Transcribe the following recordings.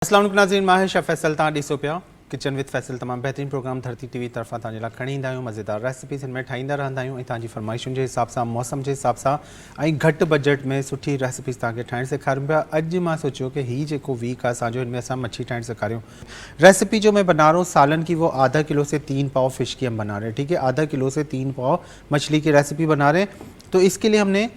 अस्सलाम वालेकुम नाज़रीन, मां शेफ़ फैसल तव्हां ॾिसो पिया किचन विद फैसल। तमामु बहितरीनु प्रोग्राम धरती टीवी तरफ़ां तव्हांजे लाइ खणी ईंदा आहियूं। मज़ेदार रेसिपीज़ हिन में ठाहींदा रहंदा आहियूं ऐं तव्हांजी फरमाइशुनि जे हिसाब सां, मौसम जे हिसाब सां ऐं घटि बजट में सुठी रेसिपीज़ तव्हांखे ठाहिणु सेखारियूं पिया। अॼु मां सोचियो कि हीउ जेको वीक आहे असांजो, हिन में असां मच्छी ठाहिणु सेखारियूं। रेसिपी जो मैं बना रहा हूँ सालन की, वो आधा किलो से 3 पाव फ़िश की हम बना रहे हैं। ठीक है, आधा किलो से 3 पाव मछली की रेसिपी बना रहे हैं। तो इसके लिए हमने,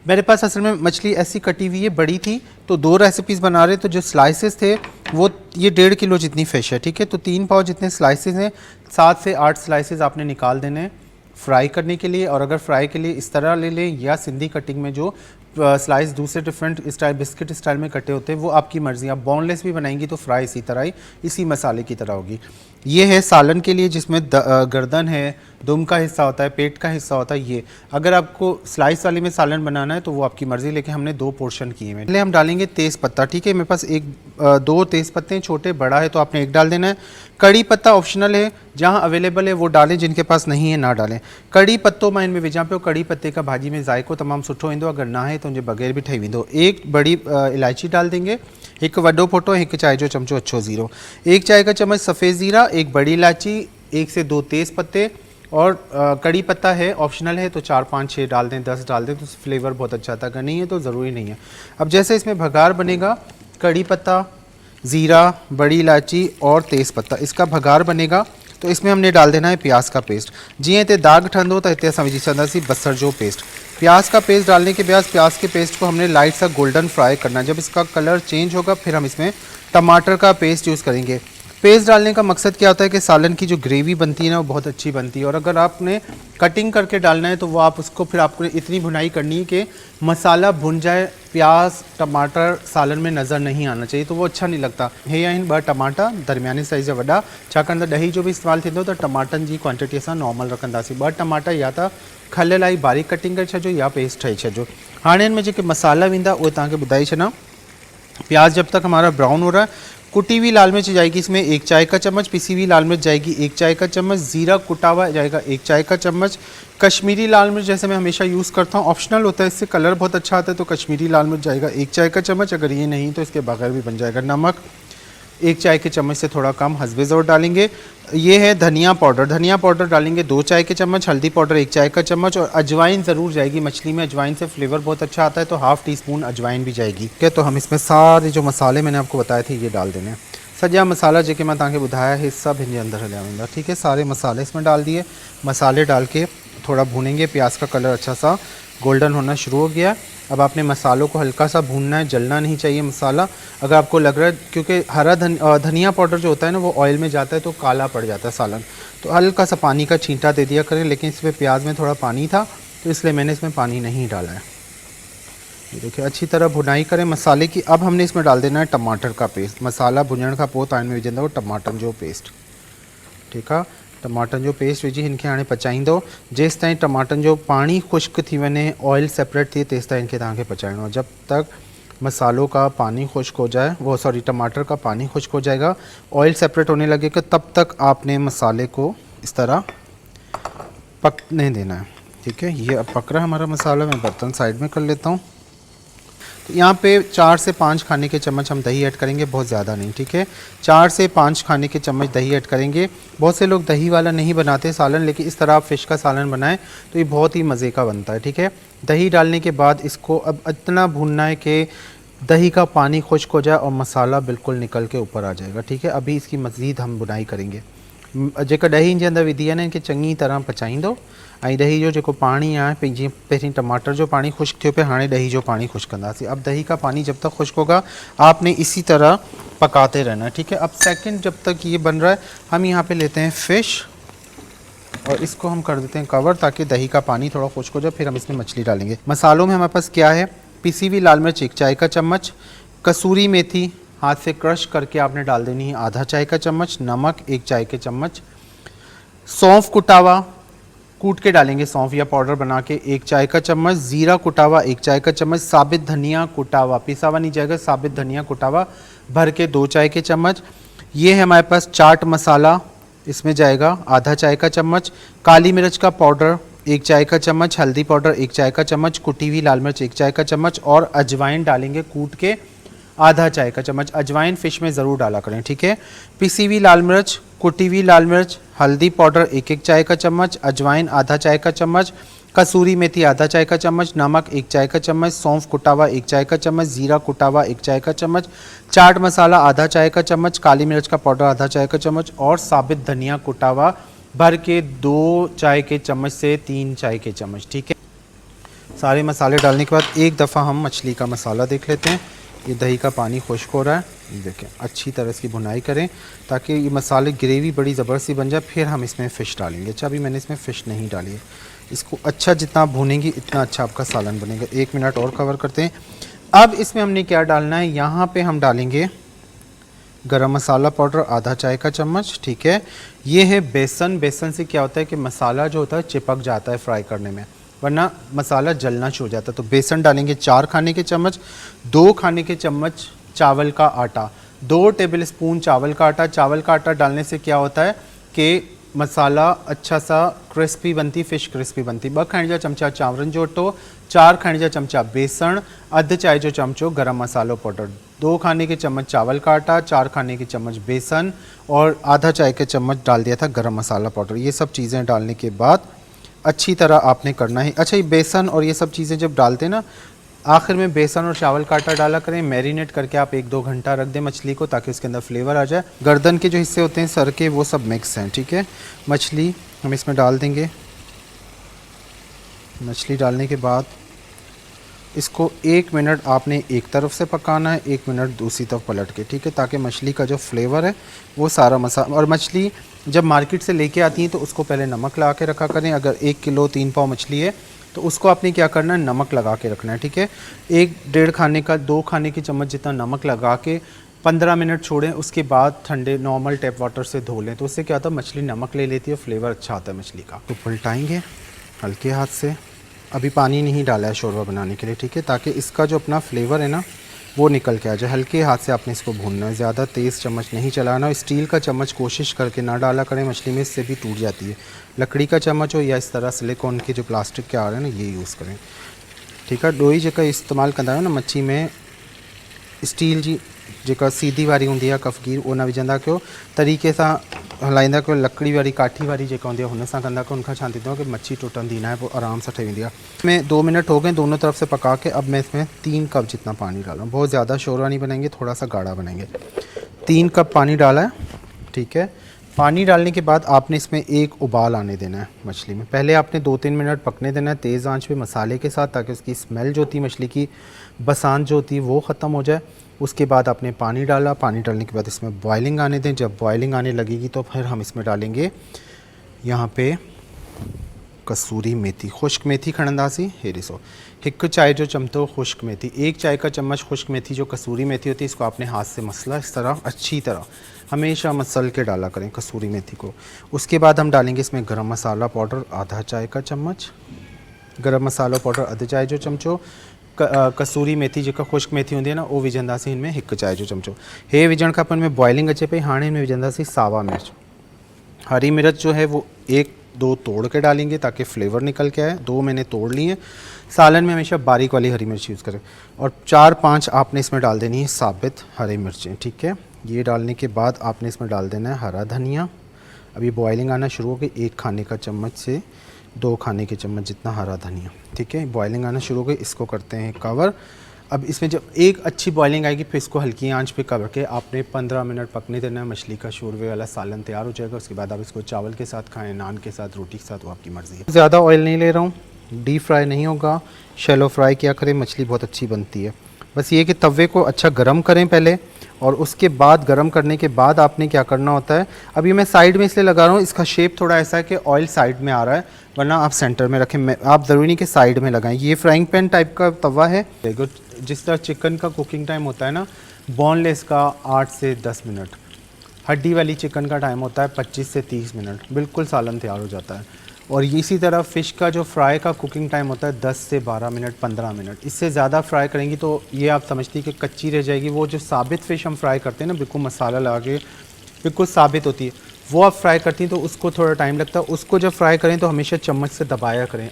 मेरे पास असल में मछली ऐसी कटी हुई है, बड़ी थी, तो 2 रेसिपीज़ बना रहे। तो जो स्लाइसेस थे वो ये 1.5 किलो जितनी फ़िश है। ठीक है, तो 3 पाव जितने स्लाइसेस हैं, 7 से 8 स्लाइसेस आपने निकाल देने हैं फ्राई करने के लिए। और अगर फ्राई के लिए इस तरह ले लें या सिंधी कटिंग में जो स्लाइस दूसरे डिफरेंट स्टाइल बिस्किट स्टाइल में कटे होते हैं, वो आपकी मर्ज़ी। आप बोनलेस भी बनाएंगी तो फ्राई इसी तरह ही, इसी मसाले की तरह होगी। ये है सालन के लिए, जिसमें गर्दन है, दुम का हिस्सा होता है, पेट का हिस्सा होता है। ये अगर आपको स्लाइस वाले में सालन बनाना है तो वो आपकी मर्ज़ी, लेकिन हमने 2 पोर्शन किए हैं। पहले हम डालेंगे तेज़ पत्ता। ठीक है, मेरे पास 2 तेज़ पत्ते हैं, छोटे बड़ा है तो आपने 1 डाल देना है। कड़ी पत्ता ऑप्शनल है, जहाँ अवेलेबल है वो डालें, जिनके पास नहीं है ना डालें। कड़ी पत्तो मां इनमें विझां पियो। कड़ी पत्ते का भाजी में ज़ायको तमामु सुठो ईंदो, अगर ना है तो उनजे बग़ैर भी ठही वेंदो। 1 बड़ी इलायची डाल देंगे, 1 वड्डो फोटो, 1 चाय जो चमचो अच्छो ज़ीरो, 1 चाय का चम्मच सफ़ेद ज़ीरा, 1 बड़ी इलायची, 1 से 2 तेज़ पत्ते। और कड़ी पत्ता है ऑप्शनल है, तो 4, 5, 6 डाल दें, 10 डाल दें तो फ्लेवर बहुत अच्छा आता है। अगर नहीं है तो ज़रूरी नहीं है। अब जैसे इसमें भगार बनेगा, कड़ी पत्ता, ज़ीरा, बड़ी इलायची और तेज़ पत्ता, इसका भगार बनेगा। तो इसमें हमने डाल देना है प्याज का पेस्ट। जीअं हिते दाग ठंडो तो हिते असां विझी छॾंदासीं बसर जो पेस्ट। प्याज का पेस्ट डालने के बाद प्याज के पेस्ट को हमने लाइट सा गोल्डन फ्राई करना है। जब इसका कलर चेंज होगा फिर हम इसमें टमाटर का पेस्ट यूज़ करेंगे। पेस्ट डालने का मकसद क्या होता है कि सालन की जो ग्रेवी बनती है ना, वो बहुत अच्छी बनती है। और अगर आपने कटिंग करके डालना है तो वो आप उसको फिर आपको इतनी भुनाई करनी है कि मसाला भुन जाए, प्याज टमाटर सालन में नज़र नहीं आना चाहिए, तो वो अच्छा नहीं लगता। हे आहिनि 2 टमाटा दरमियाने साइज़ जा वॾा, छाकाणि त ॾही जो बि इस्तेमालु थींदो त टमाटनि जी क्वांटिटी असां नॉर्मल रखंदासीं। 2 टमाटा या त खल लाई बारीक कटिंग करे छॾियो या पेस्ट ठाहे छॾियो। हाणे इनमें जेके मसाला वेंदा उहे तव्हांखे ॿुधाए छॾां। प्याज जब तक हमारा ब्राउन हो रहा है, कुटी हुई लाल मिर्च जाएगी इसमें 1 चाय का चम्मच, पिसी हुई लाल मिर्च जाएगी 1 चाय का चम्मच, ज़ीरा कुटा हुआ जाएगा 1 चाय का चम्मच, कश्मीरी लाल मिर्च जैसे मैं हमेशा यूज़ करता हूँ, ऑप्शनल होता है, इससे कलर बहुत अच्छा आता है, तो कश्मीरी लाल मिर्च जाएगा 1 चाय का चम्मच। अगर ये नहीं तो इसके बगैर भी बन जाएगा। नमक 1 चाय के चम्मच से थोड़ा कम हस्बे ज़ौक़ डालेंगे। ये है धनिया पाउडर, धनिया पाउडर डालेंगे 2 चाय के चम्मच, हल्दी पाउडर 1 चाय का चम्मच। और अजवाइन ज़रूर जाएगी, मछली में अजवाइन से फ्लेवर बहुत अच्छा आता है, तो ½ टीस्पून अजवाइन भी जाएगी। ठीक है, तो हम इसमें सारे जो मसाले मैंने आपको बताए थे ये डाल देने। सजा मसाला जेके मैं तव्हांखे ॿुधाया है सब हिन अंदर हलिया वेंदा। ठीक है, सारे मसाले इसमें डाल दिए। मसाले डाल के थोड़ा भूनेंगे, प्याज का कलर अच्छा सा गोल्डन होना शुरू हो गया। अब आपने मसालों को हल्का सा भूनना है, जलना नहीं चाहिए मसाला। अगर आपको लग रहा है, क्योंकि हरा धनिया पाउडर जो होता है ना, वो ऑयल में जाता है तो काला पड़ जाता है सालन, तो हल्का सा पानी का छींटा दे दिया करें। लेकिन इसमें प्याज में थोड़ा पानी था तो इसलिए मैंने इसमें पानी नहीं डाला है। ये देखिए, अच्छी तरह भुनाई करें मसाले की। अब हमने इसमें डाल देना है टमाटर का पेस्ट। मसाला भुञण खां पोइ तव्हां में विझंदव टमाटन जो पेस्ट। ठीकु आहे, टमाटन जो पेस्ट विझी हिनखे हाणे पचाईंदो जेसि ताईं टमाटन जो पानी खुश्क थी वञे, ऑयल सेपरेट थिए, तेसि ताईं इनखे तव्हांखे पचाइणो आहे। जब तक मसालों का पानी खुश्क हो जाए, वो सॉरी टमाटर का पानी खुश्क हो जाएगा, ऑयल सेपरेट होने लगेगा, तब तक आपने मसाले को इस तरह पकने देना है। ठीक है, ये अब पक रहा है हमारा मसाला। मैं बर्तन साइड में कर लेता हूँ। तो यहाँ पे 4 से 5 खाने के चम्मच हम दही ऐड करेंगे, बहुत ज़्यादा नहीं। ठीक है, 4 से 5 खाने के चम्मच दही ऐड करेंगे। बहुत से लोग दही वाला नहीं बनाते सालन, लेकिन इस तरह आप फ़िश का सालन बनाएं तो ये बहुत ही मज़े का बनता है। ठीक है, दही डालने के बाद इसको अब इतना भूनना है कि दही का पानी खुश्क हो जाए और मसाला बिल्कुल निकल के ऊपर आ जाएगा। ठीक है, अभी इसकी मज़ीद हम बुनाई करेंगे। जेका ॾही इनजे अंदरि विधी आहे न, इनखे चङी तरह पचाईंदो। ऐं ॾही जो जेको पाणी आहे, जीअं पहिरीं टमाटर जो पानी खुश्क थियो पे, हाणे ॾही जो पानी खुश्क कंदासीं। अब दही का पानी जब तक खुश्क होगा आपने इसी तरह पकाते रहना है। ठीक है, अब सेकंड जब तक ये बन रहा है, हम यहाँ पे लेते हैं फ़िश और इसको हम कर देते हैं कवर, ताकि दही का पानी थोड़ा खुश्क हो जाए। फिर हम इसमें मछली डालेंगे। मसालों में हमारे पास क्या है, पिसी हुई लाल मिर्च 1 चाय का चम्मच, कसूरी मेथी हाथ से क्रश करके आपने डाल देनी है ½ चाय का चम्मच, नमक 1 चाय के चम्मच, सौंफ कुटावा कूट के डालेंगे, सौंफ या पाउडर बना के 1 चाय का चम्मच, ज़ीरा कुटावा 1 चाय का चम्मच, साबित धनिया कुटावा, पिसा हुआ नहीं जाएगा, साबित धनिया कुटावा भर के 2 चाय के चम्मच। ये है हमारे पास चाट मसाला, इसमें जाएगा ½ चाय का चम्मच, काली मिर्च का पाउडर 1 चाय का चम्मच, हल्दी पाउडर 1 चाय का चम्मच, कुटी हुई लाल मिर्च 1 चाय का चम्मच और अजवाइन डालेंगे कूट के आधा चाय का चम्मच। अजवाइन फ़िश में ज़रूर डाला करें, ठीक है। पिसी हुई लाल मिर्च, कुटी हुई लाल मिर्च, हल्दी पाउडर 1-1 चाय का चम्मच, अजवाइन आधा चाय का चम्मच, कसूरी मेथी आधा चाय का चम्मच, नमक 1 चाय का चम्मच, सौंफ कुटा हुआ 1 चाय का चम्मच, जीरा कुटा हुआ 1 चाय का चम्मच, चाट मसाला आधा चाय का चम्मच, काली मिर्च का पाउडर आधा चाय का चम्मच और साबित धनिया कुटा हुआ भर के 2 चाय के चम्मच से 3 चाय के चम्मच, ठीक है। सारे मसाले डालने के बाद एक दफ़ा हम मछली का मसाला देख लेते हैं। ये दही का पानी खुश्क हो रहा है, ये देखें। अच्छी तरह इसकी भुनाई करें ताकि ये मसाले ग्रेवी बड़ी ज़बरदस्ती बन जाए। फिर हम इसमें फ़िश डालेंगे। अच्छा, अभी मैंने इसमें फ़िश नहीं डाली है। इसको अच्छा जितना भूनेंगी इतना अच्छा आपका सालन बनेगा। 1 मिनट और कवर करते हैं। अब इसमें हमने क्या डालना है, यहाँ पे हम डालेंगे गरम मसाला पाउडर आधा चाय का चम्मच, ठीक है। ये है बेसन। बेसन से क्या होता है कि मसाला जो होता है चिपक जाता है फ्राई करने में, वरना मसाला जलना शुरू हो जाता है। तो बेसन डालेंगे 4 खाने के चम्मच, 2 खाने के चम्मच चावल का आटा, 2 टेबलस्पून चावल का आटा। चावल का आटा डालने से क्या होता है कि मसाला अच्छा सा क्रिस्पी बनती, फ़िश क्रिस्पी बनती। 2 खाने जा चमचा चावरन जो अटो, 4 खाने जा चमचा बेसन, अध चाय जो चमचो गरम मसालो पाउडर, 2 खाने के चम्मच चावल का आटा, 4 खाने के चम्मच बेसन और आधा चाय के चम्मच डाल दिया था गरम मसाला पाउडर। ये सब चीज़ें डालने के बाद अच्छी तरह आपने करना है। अच्छा, ये बेसन और ये सब चीज़ें जब डालते हैं ना, आखिर में बेसन और चावल का आटा डाला करें। मैरिनेट करके आप 1-2 घंटा रख दें मछली को ताकि उसके अंदर फ्लेवर आ जाए। गर्दन के जो हिस्से होते हैं सर के, वो सब मिक्स हैं, ठीक है। मछली हम इसमें डाल देंगे। मछली डालने के बाद इसको 1 मिनट आपने एक तरफ से पकाना है, 1 मिनट दूसरी तरफ पलट के, ठीक है, ताकि मछली का जो फ्लेवर है वो सारा मसाला। और मछली जब मार्केट से लेके आती हैं तो उसको पहले नमक लगा के रखा करें। अगर 1 किलो 3 पाव मछली है तो उसको आपने क्या करना है, नमक लगा के रखना है, ठीक है। 1-1.5 खाने का 2 खाने के चम्मच जितना नमक लगा के 15 मिनट छोड़ें। उसके बाद ठंडे नॉर्मल टैप वाटर से धो लें। तो उससे क्या होता है, मछली नमक ले लेती है, फ्लेवर अच्छा आता है मछली का। तो पलटाएंगे हल्के हाथ से। अभी पानी नहीं डाला है शोरबा बनाने के लिए, ठीक है, ताकि इसका जो अपना फ्लेवर है ना वो निकल के आ जाए। हल्के हाथ से आपने इसको भूनना है, ज़्यादा तेज़ चम्मच नहीं चलाना। स्टील का चम्मच कोशिश करके ना डाला करें, मछली में इससे भी टूट जाती है। लकड़ी का चम्मच हो या इस तरह सिलिकॉन के जो प्लास्टिक के आ रहे हैं ना, ये यूज़ करें, ठीक है। डोई जेका इस्तेमाल कंदा आहियो न मच्छी में, स्टील जी जेका सीधी वारी हुंदी आहे कफ़गीर, उहो न विझंदा कयो। तरीक़े सां हलाईंदा कयो। लकड़ी वारी काठी वारी जेका हूंदी आहे हुन सां कंदा कयो। उनखां छा थींदो आहे कि मच्छी टुटंदी न आहे, पोइ आराम सां ठही वेंदी आहे। इसमें 2 मिनट हो गए दोनों तरफ से पका के। अब मैं इसमें 3 कप जितना पानी डाला हूँ। बहुत ज़्यादा शोरबा नहीं बनाएंगे, थोड़ा सा गाढ़ा बनाएंगे। 3 कप पानी डाला है, ठीक है। पानी डालने के बाद आपने इसमें एक उबाल आने देना है मछली में। पहले आपने 2-3 मिनट पकने देना है तेज़ आंच पे मसाले के साथ, ताकि उसकी स्मेल जो होती है मछली की, बसांत जो होती है वो ख़त्म हो जाए। उसके बाद आपने पानी डाला। पानी डालने के बाद इसमें बॉइलिंग आने दें। जब बॉइलिंग आने लगेगी तो फिर हम इसमें डालेंगे यहाँ पे कसूरी मेथी, खुश्क मेथी खणंदासीं। हे ॾिसो, 1 चाय जो चमचो खुश्क मेथी, 1 चाय का चम्मच खुश्क मेथी जो कसूरी मेथी होती है, इसको आपने हाथ से मसला इस तरह अच्छी तरह हमेशा मसल के डाला करें कसूरी मेथी को। उसके बाद हम डालेंगे इसमें गरम मसाला पाउडर आधा चाय का चम्मच, गरम मसाला पाउडर अध चाय जो चमचो, कसूरी मेथी जेका खुश्क मेथी होंदी है ना, वो विझंदासीं हिन में 1 चाय जो चमचो। हे विझण खां पोइ में बॉइलिंग अचे पई, हाणे हिन में विझंदासीं सावा मिर्च। हरी मिर्च जो है वो 1-2 तोड़ के डालेंगे ताकि फ्लेवर निकल के आए। 2 मैंने तोड़ लिए। सालन में हमेशा बारीक वाली हरी मिर्च यूज़ करें। और 4-5 आपने इसमें डाल देनी है साबित हरी मिर्चें, ठीक है। ये डालने के बाद आपने इसमें डाल देना है हरा धनिया। अभी बॉइलिंग आना शुरू हो गई। 1 खाने का चम्मच से 2 खाने के चम्मच जितना हरा धनिया, ठीक है। बॉइलिंग आना शुरू हो गई, इसको करते हैं कवर। अब इसमें जब एक अच्छी बॉइलिंग आएगी फिर इसको हल्की आंच पे कवर के आपने 15 मिनट पकने देना है। मछली का शोरबे वाला सालन तैयार हो जाएगा। उसके बाद आप इसको चावल के साथ खाएं, नान के साथ, रोटी के साथ, वो आपकी मर्ज़ी है। ज़्यादा ऑयल नहीं ले रहा हूँ, डीप फ्राई नहीं होगा, शैलो फ्राई किया करें, मछली बहुत अच्छी बनती है। बस ये कि तवे को अच्छा गर्म करें पहले, और उसके बाद गर्म करने के बाद आपने क्या करना होता है, अभी मैं साइड में इसलिए लगा रहा हूँ, इसका शेप थोड़ा ऐसा है कि ऑयल साइड में आ रहा है, वरना आप सेंटर में रखें। आप ज़रूरी नहीं कि साइड में लगाएं। ये फ्राइंग पैन टाइप का तवा है। जिस तरह चिकन का कुकिंग टाइम होता है ना, बोनलेस का 8 से 10 मिनट, हड्डी वाली चिकन का टाइम होता है 25 से 30 मिनट, बिल्कुल सालन तैयार हो जाता है। और इसी तरह फ़िश का जो फ्राई का कुकिंग टाइम होता है 10 से 12 मिनट, 15 मिनट। इससे ज़्यादा फ्राई करेंगी तो ये आप समझती कि कच्ची रह जाएगी। वो जो साबित फ़िश हम फ्राई करते हैं ना, बिल्कुल मसाला लगा के बिल्कुल साबित होती है, वो आप फ्राई करती हैं तो उसको थोड़ा टाइम लगता है। उसको जब फ्राई करें तो हमेशा चम्मच से दबाया करें।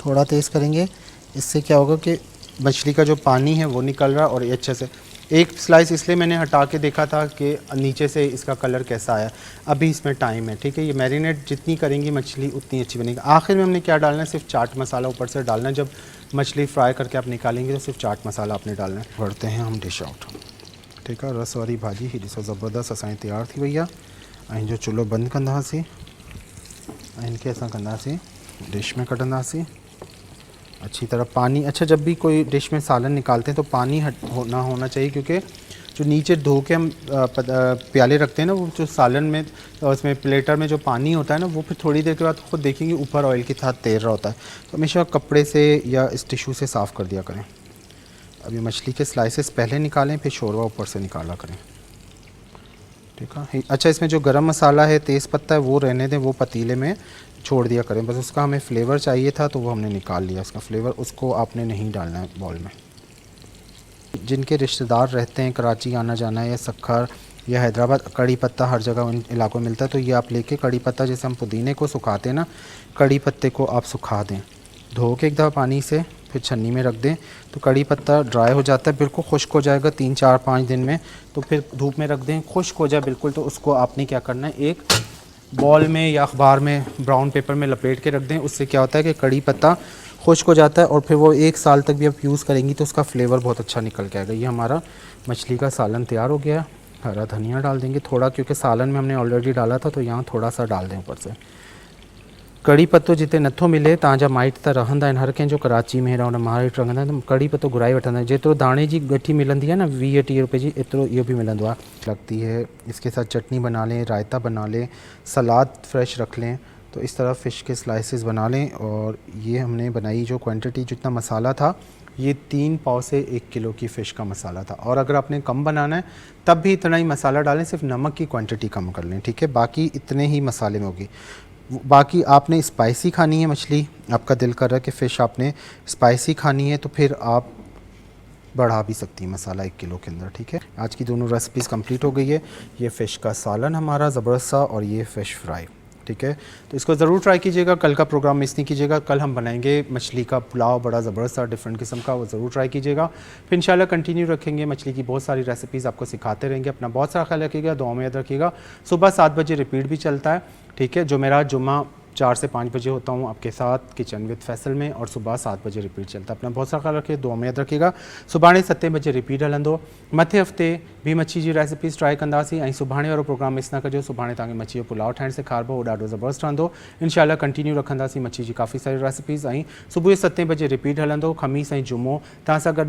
थोड़ा तेज़ करेंगे, इससे क्या होगा कि मछली का जो पानी है वो निकल रहा है और ये अच्छे से एक स्लाइस इसलिए मैंने हटा के देखा था कि नीचे से इसका कलर कैसा आया। अभी इसमें टाइम है, ठीक है। ये मैरिनेट जितनी करेंगी मछली उतनी अच्छी बनेगी। आखिर में हमने क्या डालना है, सिर्फ चाट मसाला ऊपर से डालना है। जब मछली फ्राई करके आप निकालेंगे तो सिर्फ चाट मसाला आपने डालना है। बढ़ते हैं हम डिश आउट, ठीक है। रस वारी भाजी ही ॾिसो ज़बरदस्त असांजी तैयार थी वई आहे। ऐं जो चुल्हो बंदि कंदासीं, इनके असां कंदासीं डिश में कढंदासीं अच्छी तरह। पानी, अच्छा जब भी कोई डिश में सालन निकालते हैं तो पानी ना होना चाहिए, क्योंकि जो नीचे धो के हम प्याले रखते हैं ना, वो जो सालन में और उसमें प्लेटर में जो पानी होता है ना, वो फिर थोड़ी देर के बाद खुद देखेंगे ऊपर ऑयल के साथ तैर रहा होता है। तो हमेशा कपड़े से या इस टिश्यू से साफ़ कर दिया करें। अभी मछली के स्लाइसेस पहले निकालें, फिर शोरवा ऊपर से निकाला करें, ठीक है। अच्छा, इसमें जो गरम मसाला है, तेज़ पत्ता है, वो रहने दें, वो पतीले में छोड़ दिया करें। बस उसका हमें फ्लेवर चाहिए था तो वो हमने निकाल लिया उसका फ्लेवर, उसको आपने नहीं डालना है बॉल में। जिनके रिश्तेदार रहते हैं कराची आना जाना है, या सक्खर या हैदराबाद, कड़ी पत्ता हर जगह उन इलाकों में मिलता है, तो ये आप लेके कड़ी पत्ता, जैसे हम पुदीने को सुखाते हैं ना, कड़ी पत्ते को आप सुखा दें, धो के एक दफ़ा पानी से, फिर छन्नी में रख दें, तो कड़ी पत्ता ड्राई हो जाता है, बिल्कुल खुश्क हो जाएगा 3-4-5 दिन में। तो फिर धूप में रख दें, खुश्क हो जाए बिल्कुल, तो उसको आपने क्या करना है, एक बॉल में या अखबार में ब्राउन पेपर में लपेट के रख दें। उससे क्या होता है कि कड़ी पत्ता खुश्क हो जाता है, और फिर वो 1 साल तक भी आप यूज़ करेंगी तो उसका फ्लेवर बहुत अच्छा निकल के आएगा। ये हमारा मछली का सालन तैयार हो गया। हरा धनिया डाल देंगे थोड़ा, क्योंकि सालन में हमने ऑलरेडी डाला था, तो यहाँ थोड़ा सा डाल दें ऊपर से। कड़ी पत्तो जिते नथो मिले, तव्हांजा माइट त रहंदा आहिनि, हर कंहिंजो कराची में रहंदा, माइट रहंदा आहिनि, त कड़ी पत्तो घुराए वठंदा आहिनि। जेतिरो दाणे जी गठी मिलंदी है ना 20-30 रुपए जी, एतिरो इहो भी मिलंदो आहे, लगती है। इसके साथ चटनी बना लें, रायता बना लें, सलाद फ्रेश रख लें, तो इस तरह फ़िश के स्लाइसेस बना लें। और ये हमने बनाई जो क्वांटिटी, जितना मसाला था, ये 3 पाव से 1 किलो की फ़िश का मसाला था। और अगर आपने कम बनाना है तब भी इतना ही मसाला डालें, सिर्फ नमक की क्वांटिटी कम कर लें, ठीक है। बाकी इतने ही मसाले में होगी। बाकी आपने स्पाइसी खानी है मछली, आपका दिल कर रहा है कि फ़िश आपने स्पाइसी खानी है, तो फिर आप बढ़ा भी सकती हैं मसाला 1 किलो के अंदर, ठीक है। आज की दोनों रेसिपीज़ कंप्लीट हो गई है। ये फ़िश का सालन हमारा ज़बरदस्त सा, और ये फ़िश फ्राई, ठीक है। तो इसको ज़रूर ट्राई कीजिएगा, कल का प्रोग्राम मिस नहीं कीजिएगा। कल हम बनाएंगे मछली का पुलाव, बड़ा ज़बरदस्त सा डिफरेंट किस्म का, वो ज़रूर ट्राई कीजिएगा। फिर इंशाल्लाह कंटिन्यू रखेंगे, मछली की बहुत सारी रेसिपीज़ आपको सिखाते रहेंगे। अपना बहुत सारा ख्याल रखिएगा, दुआ में याद रखिएगा। सुबह 7 बजे रिपीट भी चलता है, ठीक है। जो मेरा जुम्मा 4 से 5 बजे होता हूँ आपके साथ किचन विद फैसल में, और सुबह 7 बजे रिपीट चलता है। अपना बहुत सारा ख्याल रखिए, दुआ में याद रखिएगा। सुभाणे 7 बजे रिपीट हलंदो। मथे हफ़्ते भी मच्छी जी रेसिपीज़ ट्राई कंदासीं, ऐं सुभाणे वारो प्रोग्राम मिस न कजो। सुभाणे तव्हांखे मच्छी जो पुलाव ठाहिण सेखारिबो, उहो ॾाढो ज़बरदस्त रहंदो। इंशाल्लाह कंटिन्यू रखंदासीं मच्छी जी काफ़ी सारी रेसिपीज़, ऐं सुबुह 7 बजे रिपीट हलंदो। ख़मीस ऐं जुमो तव्हां सां गॾु